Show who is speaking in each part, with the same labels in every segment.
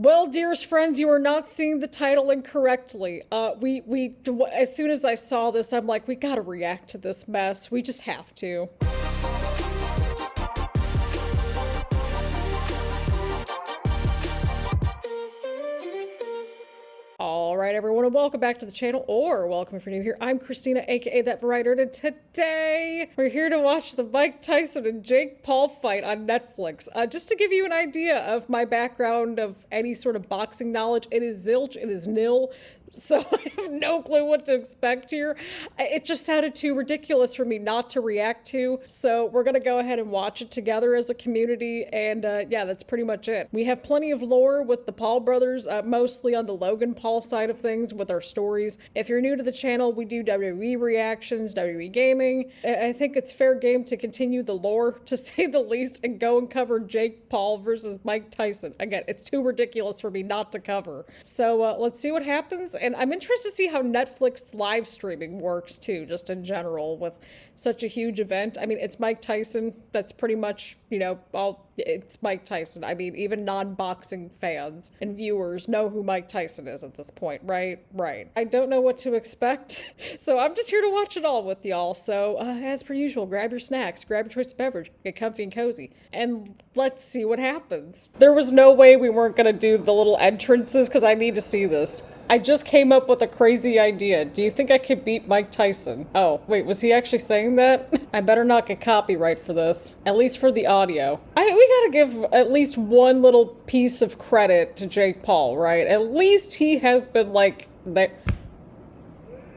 Speaker 1: Well, dearest friends, you are not seeing the title incorrectly. As soon as I saw this, I'm like, we gotta react to this mess. We just have to. Alright everyone, and welcome back to the channel, or welcome if you're new here. I'm Christina, aka That Variety, and today we're here to watch the Mike Tyson and Jake Paul fight on Netflix. Just to give you an idea of my background of any sort of boxing knowledge, it is zilch, it is nil. So I have no clue what to expect here. It just sounded too ridiculous for me not to react to. So we're gonna go ahead and watch it together as a community. And yeah, that's pretty much it. We have plenty of lore with the Paul brothers, mostly on the Logan Paul side of things with our stories. If you're new to the channel, we do WWE reactions, WWE gaming. I think it's fair game to continue the lore, to say the least, and go and cover Jake Paul versus Mike Tyson. Again, it's too ridiculous for me not to cover. So let's see what happens. And I'm interested to see how Netflix live streaming works too, just in general, with such a huge event. I mean, it's Mike Tyson. That's pretty much, you know, it's Mike Tyson. I mean, even non-boxing fans and viewers know who Mike Tyson is at this point, right? Right. I don't know what to expect, so I'm just here to watch it all with y'all. So, as per usual, grab your snacks, grab your choice of beverage, get comfy and cozy, and let's see what happens. There was no way we weren't gonna do the little entrances, because I need to see this. I just came up with a crazy idea. Do you think I could beat Mike Tyson? Oh, wait, was he actually saying that? I better not get copyright for this, at least for the audio. We gotta give at least one little piece of credit to Jake Paul, right? At least he has been like,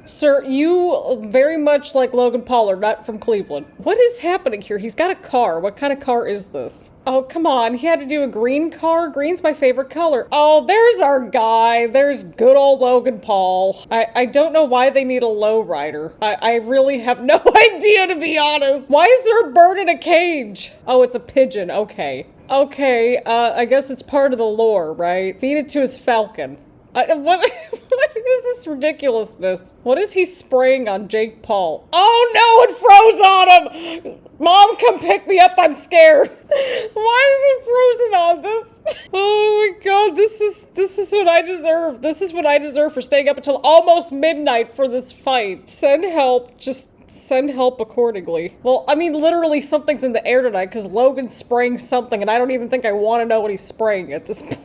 Speaker 1: Sir, you very much like Logan Paul are not from Cleveland. What is happening here? He's got a car. What kind of car is this? Oh, come on. He had to do a green car? Green's my favorite color. Oh, there's our guy. There's good old Logan Paul. I don't know why they need a lowrider. I really have no idea, to be honest. Why is there a bird in a cage? Oh, it's a pigeon. Okay. Okay, I guess it's part of the lore, right? Feed it to his falcon. What is this ridiculousness? What is he spraying on Jake Paul? Oh no, it froze on him! Mom, come pick me up, I'm scared. Why is it frozen on this? Oh my god, this is what I deserve. This is what I deserve for staying up until almost midnight for this fight. Send help, just send help accordingly. Well, I mean, literally something's in the air tonight because Logan's spraying something and I don't even think I want to know what he's spraying at this point.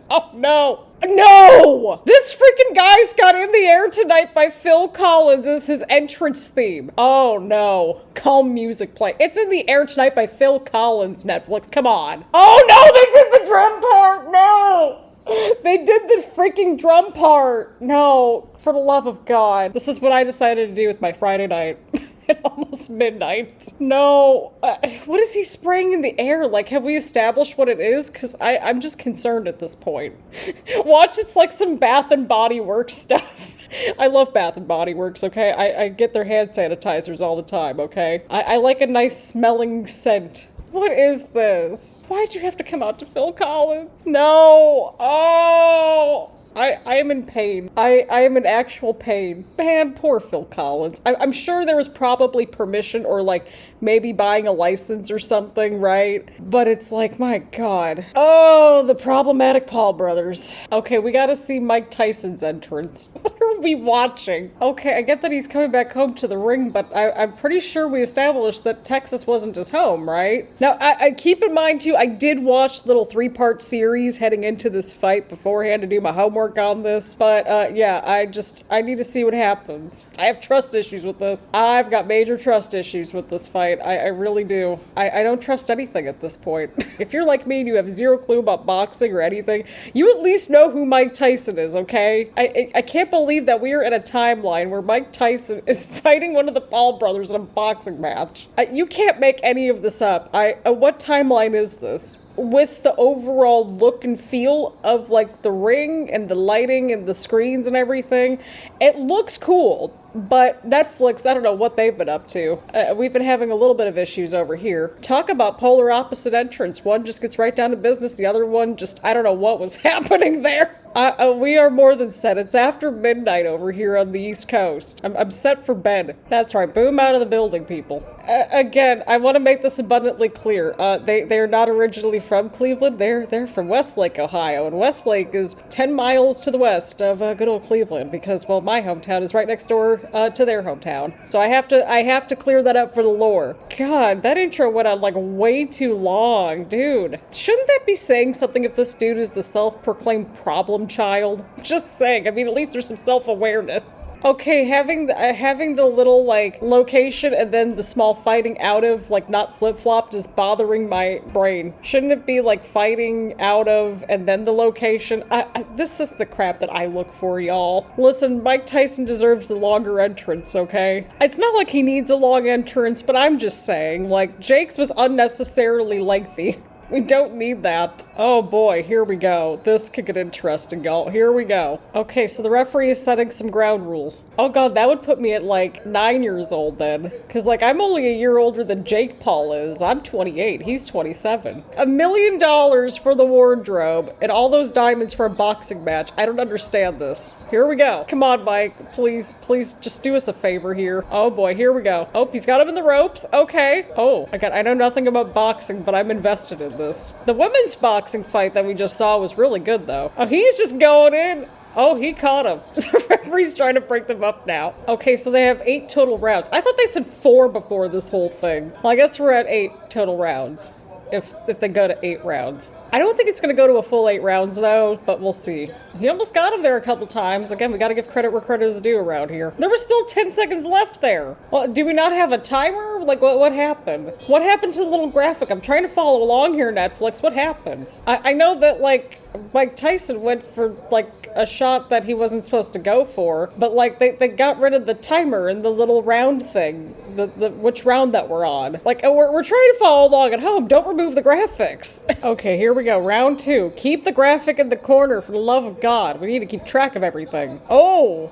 Speaker 1: Oh no. No! This freaking guy's got In the Air Tonight by Phil Collins as his entrance theme. Oh no. Calm music play. It's In the Air Tonight by Phil Collins, Netflix. Come on. Oh no, they did the drum part! No! They did the freaking drum part! No, for the love of God. This is what I decided to do with my Friday night. At almost midnight. No. What is he spraying in the air? Like, have we established what it is? Because I'm just concerned at this point. Watch, it's like some Bath and Body Works stuff. I love Bath and Body Works, okay? I get their hand sanitizers all the time, okay? I like a nice smelling scent. What is this? Why'd you have to come out to Phil Collins? No. Oh. I am in pain. I am in actual pain. Man, poor Phil Collins. I'm sure there was probably permission or like maybe buying a license or something, right? But it's like, my God. Oh, the problematic Paul brothers. Okay, we gotta see Mike Tyson's entrance. What are we watching? Okay, I get that he's coming back home to the ring, but I'm pretty sure we established that Texas wasn't his home, right? Now, I keep in mind too, I did watch the little 3-part series heading into this fight beforehand to do my homework on this, but yeah, I need to see what happens. I have trust issues with this. I've got major trust issues with this fight. I really do. I don't trust anything at this point. If you're like me and you have zero clue about boxing or anything, you at least know who Mike Tyson is, okay? I can't believe that we are in a timeline where Mike Tyson is fighting one of the Paul brothers in a boxing match. You can't make any of this up. What timeline is this? With the overall look and feel of like the ring and the lighting and the screens and everything, it looks cool. But Netflix, I don't know what they've been up to. We've been having a little bit of issues over here. Talk about polar opposite entrance. One just gets right down to business. The other one just, I don't know what was happening there. We are more than set. It's after midnight over here on the East Coast. I'm set for bed. That's right. Boom out of the building, people. Again, I want to make this abundantly clear. They're not originally from Cleveland. They're from Westlake, Ohio, and Westlake is 10 miles to the west of good old Cleveland because, well, my hometown is right next door to their hometown. So I have to clear that up for the lore. God, that intro went on like way too long, dude. Shouldn't that be saying something if this dude is the self-proclaimed problem child? Just saying. I mean, at least there's some self-awareness. Okay, having the little like location and then the small fighting out of, like, not flip-flopped is bothering my brain. Shouldn't it be like fighting out of and then the location? This is the crap that I look for, y'all. Listen, Mike Tyson deserves the longer entrance, okay? It's not like he needs a long entrance, but I'm just saying, like, Jake's was unnecessarily lengthy. We don't need that. Oh boy, here we go. This could get interesting, y'all. Here we go. Okay, so the referee is setting some ground rules. Oh god, that would put me at like 9 years old then. Because like I'm only a year older than Jake Paul is. I'm 28, he's 27. $1 million for the wardrobe and all those diamonds for a boxing match. I don't understand this. Here we go. Come on, Mike. Please just do us a favor here. Oh boy, here we go. Oh, he's got him in the ropes. Okay. Oh, I know nothing about boxing, but I'm invested in this. The women's boxing fight that we just saw was really good, though. Oh, he's just going in. Oh, he caught him. The referee's trying to break them up now. Okay, so they have 8 total rounds. I thought they said 4 before this whole thing. Well, I guess we're at 8 total rounds. If they go to 8 rounds. I don't think it's going to go to a full 8 rounds, though, but we'll see. He almost got him there a couple times. Again, we got to give credit where credit is due around here. There was still 10 seconds left there. Well, do we not have a timer? Like, what happened? What happened to the little graphic? I'm trying to follow along here, Netflix. What happened? I know that, like, Mike Tyson went for, like, a shot that he wasn't supposed to go for, but, like, they got rid of the timer and the little round thing, which round that we're on. Like, we're trying to follow along at home. Don't remove the graphics. Okay, here we go. Round 2. Keep the graphic in the corner, for the love of God. We need to keep track of everything. Oh,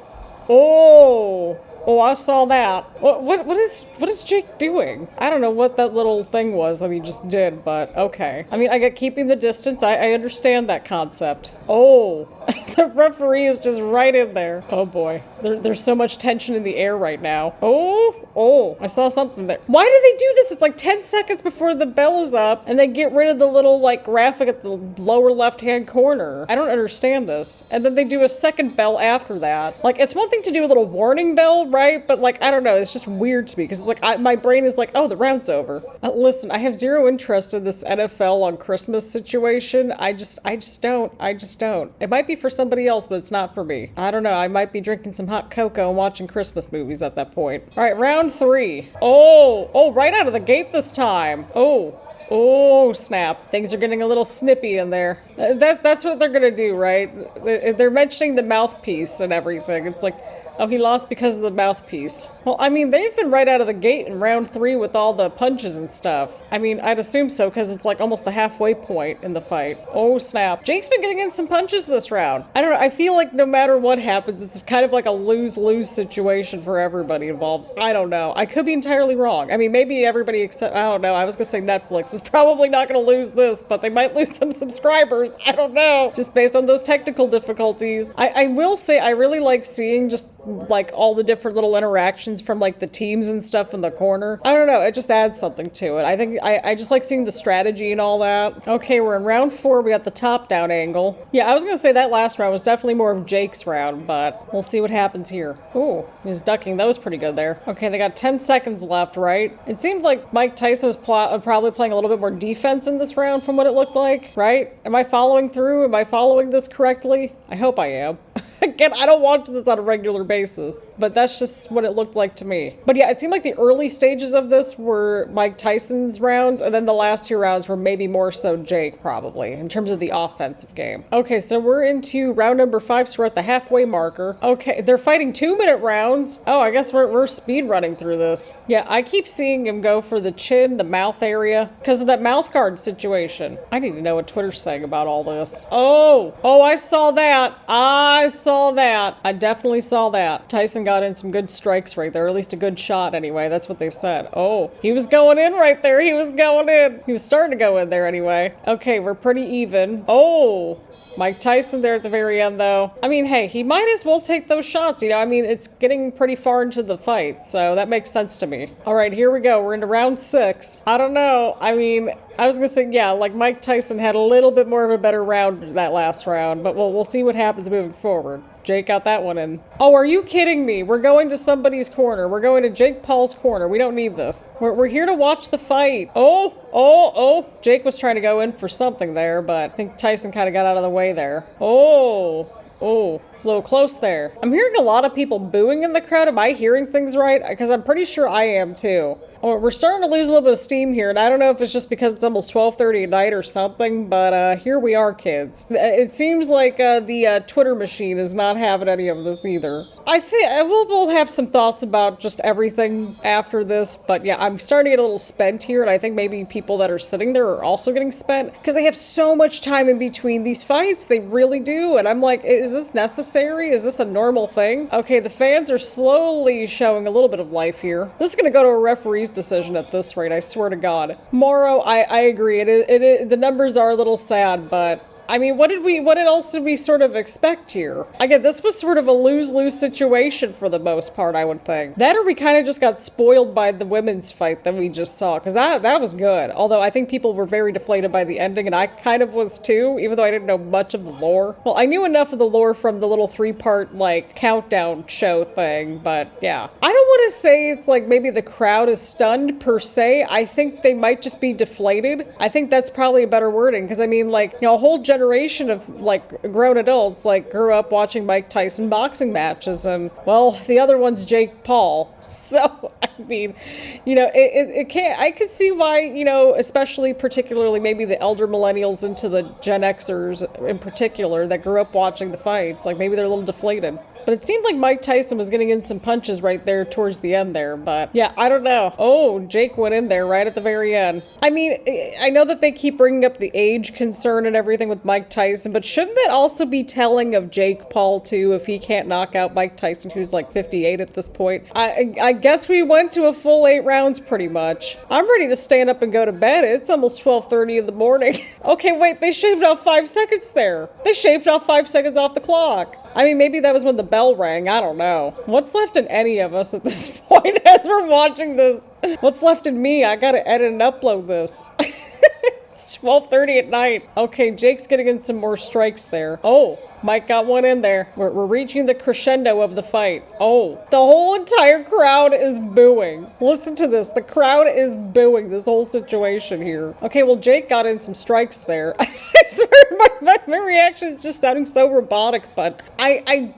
Speaker 1: I saw that. What is Jake doing? I don't know what that little thing was that he just did, but okay. I mean, I get keeping the distance. I understand that concept. Oh, the referee is just right in there. Oh boy. There's so much tension in the air right now. Oh, I saw something there. Why do they do this? It's like 10 seconds before the bell is up and they get rid of the little like graphic at the lower left-hand corner. I don't understand this. And then they do a second bell after that. Like, it's one thing to do a little warning bell, right? But like, I don't know. It's just weird to me because it's like, my brain is like, oh, the round's over. Listen, I have zero interest in this NFL on Christmas situation. I just don't. It might be for somebody else, but it's not for me. I don't know. I might be drinking some hot cocoa and watching Christmas movies at that point. All right, round 3. Oh, right out of the gate this time. Oh, snap. Things are getting a little snippy in there. That's what they're gonna do, right? They're mentioning the mouthpiece and everything. It's like, oh, he lost because of the mouthpiece. Well, I mean, they've been right out of the gate in round 3 with all the punches and stuff. I mean, I'd assume so because it's like almost the halfway point in the fight. Oh, snap. Jake's been getting in some punches this round. I don't know. I feel like no matter what happens, it's kind of like a lose-lose situation for everybody involved. I don't know. I could be entirely wrong. I mean, maybe everybody except, I don't know. I was going to say Netflix is probably not going to lose this, but they might lose some subscribers. I don't know. Just based on those technical difficulties. I will say I really like seeing just like all the different little interactions from like the teams and stuff in the corner. I don't know, it just adds something to it. I think I just like seeing the strategy and all that. Okay, we're in round 4. We got the top down angle. Yeah, I was gonna say that last round was definitely more of Jake's round, but we'll see what happens here. Ooh, he's ducking. That was pretty good there. Okay, they got 10 seconds left, right? It seemed like Mike Tyson was probably playing a little bit more defense in this round from what it looked like, right? Am I following through? Am I following this correctly? I hope I am. Again, I don't watch this on a regular basis, but that's just what it looked like to me. But yeah, it seemed like the early stages of this were Mike Tyson's rounds, and then the last 2 rounds were maybe more so Jake, probably, in terms of the offensive game. Okay, so we're into round number 5, so we're at the halfway marker. Okay, they're fighting 2-minute rounds. Oh, I guess we're speed running through this. Yeah, I keep seeing him go for the chin, the mouth area, because of that mouth guard situation. I need to know what Twitter's saying about all this. Oh, I saw that. I definitely saw that. Tyson got in some good strikes right there, or at least a good shot anyway. That's what they said. Oh, he was going in right there. He was going in. He was starting to go in there anyway. Okay, we're pretty even. Oh, Mike Tyson there at the very end, though. I mean, hey, he might as well take those shots, you know? I mean, it's getting pretty far into the fight, so that makes sense to me. All right, here we go. We're into round 6. I don't know. I mean, I was gonna say, yeah, like Mike Tyson had a little bit more of a better round that last round, but we'll see what happens moving forward. Jake got that one in. Oh, are you kidding me? We're going to somebody's corner. We're going to Jake Paul's corner. We don't need this. We're here to watch the fight. Oh. Jake was trying to go in for something there, but I think Tyson kind of got out of the way there. Oh, a little close there. I'm hearing a lot of people booing in the crowd. Am I hearing things right? Because I'm pretty sure I am too. Oh, we're starting to lose a little bit of steam here, and I don't know if it's just because it's almost 12:30 at night or something, but here we are, kids. It seems like the Twitter machine is not having any of this either. I think we'll have some thoughts about just everything after this, but yeah, I'm starting to get a little spent here, and I think maybe people that are sitting there are also getting spent because they have so much time in between these fights. They really do, and I'm like, is this necessary? Is this a normal thing? Okay, the fans are slowly showing a little bit of life here. This is going to go to a referee's decision at this rate, I swear to God. Morrow, I agree. The numbers are a little sad, but I mean, what else did we sort of expect here? Again, this was sort of a lose-lose situation for the most part, I would think. That or we kind of just got spoiled by the women's fight that we just saw, because that was good. Although I think people were very deflated by the ending, and I kind of was too, even though I didn't know much of the lore. Well, I knew enough of the lore from the little 3-part, like, countdown show thing, but yeah. I don't want to say it's like maybe the crowd is stunned per se. I think they might just be deflated. I think that's probably a better wording, because I mean, like, you know, a whole generation of like grown adults like grew up watching Mike Tyson boxing matches, and well, the other one's Jake Paul. So I mean, you know, it can't. I could see why, you know, especially particularly maybe the elder millennials into the Gen Xers in particular that grew up watching the fights, like maybe they're a little deflated. But it seemed like Mike Tyson was getting in some punches right there towards the end there. But yeah, I don't know. Oh, Jake went in there right at the very end. I mean, I know that they keep bringing up the age concern and everything with Mike Tyson, but shouldn't that also be telling of Jake Paul too if he can't knock out Mike Tyson, who's like 58 at this point? I guess we went to a full 8 rounds pretty much. I'm ready to stand up and go to bed. It's almost 12:30 in the morning. Okay, wait, they shaved off 5 seconds there. They shaved off 5 seconds off the clock. I mean, maybe that was when the bell rang. I don't know. What's left in any of us at this point as we're watching this? What's left in me? I gotta edit and upload this. It's 12:30 at night. Okay, Jake's getting in some more strikes there. Oh, Mike got one in there. We're reaching the crescendo of the fight. Oh, the whole entire crowd is booing. Listen to this. The crowd is booing this whole situation here. Okay, well, Jake got in some strikes there. I swear my reaction is just sounding so robotic, but I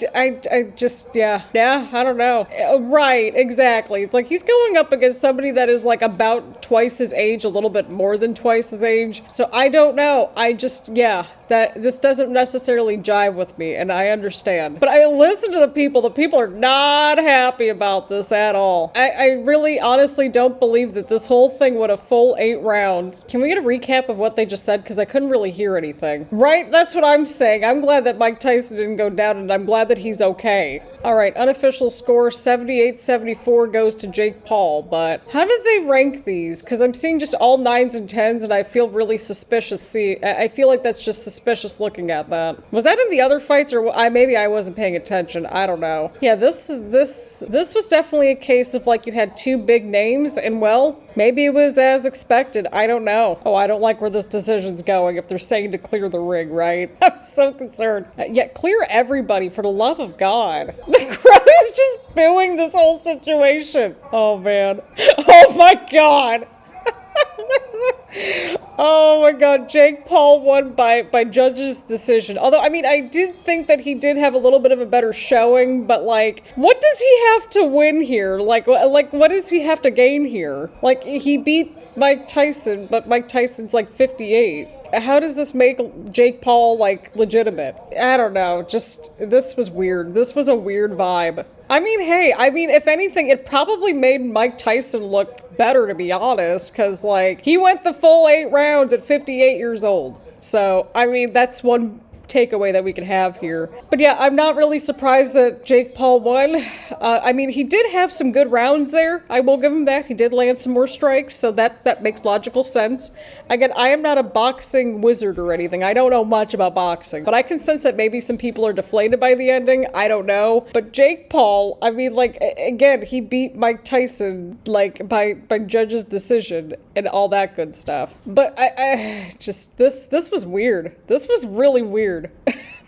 Speaker 1: just, yeah, I don't know. Right, exactly. It's like he's going up against somebody that is like about twice his age, a little bit more than twice his age. So I don't know. I just, yeah, that this doesn't necessarily jive with me, and I understand. But I listen to the people. The people are not happy about this at all. I really honestly don't believe that this whole thing went a full 8 rounds. Can we get a recap of what they just said? Because I couldn't really hear anything. Right? That's what I'm saying. I'm glad that Mike Tyson didn't go down, and I'm glad that he's okay. All right, unofficial score 78-74 goes to Jake Paul, but how did they rank these? Because I'm seeing just all 9s and 10s, and I feel really suspicious. See, I feel like that's just suspicious looking at that. Was that in the other fights, or maybe I wasn't paying attention? I don't know. Yeah, this was definitely a case of like you had 2 big names, and well, maybe it was as expected. I don't know. Oh, I don't like where this decision's going if they're saying to clear the ring, right? I'm so concerned. Yeah, clear everybody for the love of God. The crowd is just booing this whole situation. Oh, man. Oh, my God. Oh my God, Jake Paul won by judge's decision. Although, I mean, I did think that he did have a little bit of a better showing, but like, what does he have to win here? Like what does he have to gain here? Like, he beat Mike Tyson, but Mike Tyson's like 58. How does this make Jake Paul, like, legitimate? I don't know. Just, this was weird. This was a weird vibe. I mean, hey, if anything, it probably made Mike Tyson look better, to be honest, because, like, he went the full 8 rounds at 58 years old. So, I mean, that's one takeaway that we can have here. But yeah, I'm not really surprised that Jake Paul won. I mean, he did have some good rounds there. I will give him that. He did land some more strikes, so that makes logical sense. Again, I am not a boxing wizard or anything. I don't know much about boxing, but I can sense that maybe some people are deflated by the ending. I don't know. But Jake Paul, I mean, like, again, he beat Mike Tyson, like, by judge's decision and all that good stuff. But I just, this was weird. This was really weird.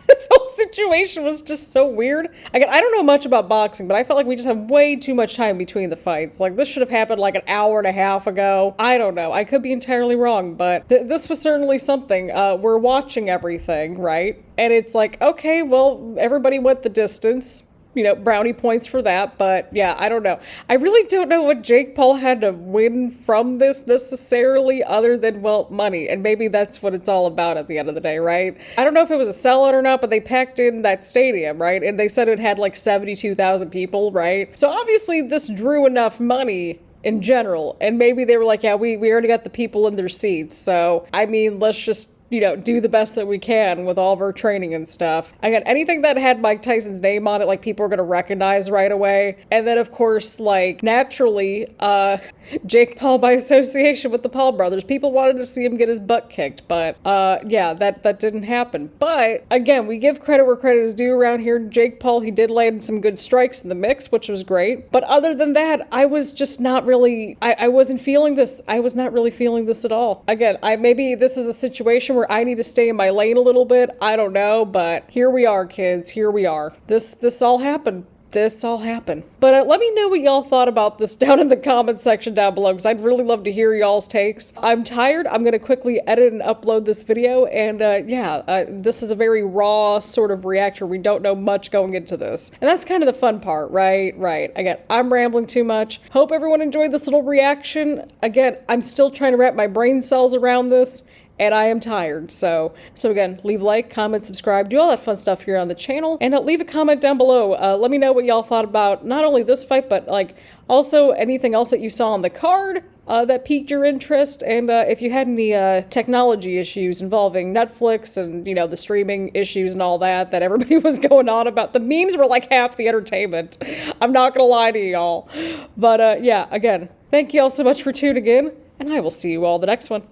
Speaker 1: This whole situation was just so weird. Again, I don't know much about boxing, but I felt like we just had way too much time between the fights. Like, this should have happened like an hour and a half ago. I don't know. I could be entirely wrong, but this was certainly something. We're watching everything, right? And it's like, okay, well, everybody went the distance. You know, brownie points for that, but yeah, I don't know. I really don't know what Jake Paul had to win from this necessarily, other than, well, money, and maybe that's what it's all about at the end of the day, right? I don't know if it was a sellout or not, but they packed in that stadium, right? And they said it had like 72,000 people, right? So obviously this drew enough money in general, and maybe they were like, yeah, we already got the people in their seats, so I mean, let's just, you know, do the best that we can with all of our training and stuff. Again, anything that had Mike Tyson's name on it, like, people are gonna recognize right away. And then, of course, like, naturally, Jake Paul by association with the Paul brothers. People wanted to see him get his butt kicked, but yeah, that didn't happen. But again, we give credit where credit is due around here. Jake Paul, he did land some good strikes in the mix, which was great. But other than that, I was just not really, I wasn't feeling this. I was not really feeling this at all. Again, maybe this is a situation where I need to stay in my lane a little bit. I don't know, but here we are, kids. Here we are. This all happened. This all happened. But let me know what y'all thought about this down in the comment section down below, because I'd really love to hear y'all's takes. I'm tired. I'm going to quickly edit and upload this video, and this is a very raw sort of reaction. We don't know much going into this. And that's kind of the fun part, right? Right. Again, I'm rambling too much. Hope everyone enjoyed this little reaction. Again, I'm still trying to wrap my brain cells around this, and I am tired. So again, leave a like, comment, subscribe, do all that fun stuff here on the channel, and leave a comment down below. Let me know what y'all thought about not only this fight, but like also anything else that you saw on the card that piqued your interest, and if you had any technology issues involving Netflix and, you know, the streaming issues and all that everybody was going on about. The memes were like half the entertainment. I'm not gonna lie to y'all. But yeah, again, thank you all so much for tuning in, and I will see you all the next one.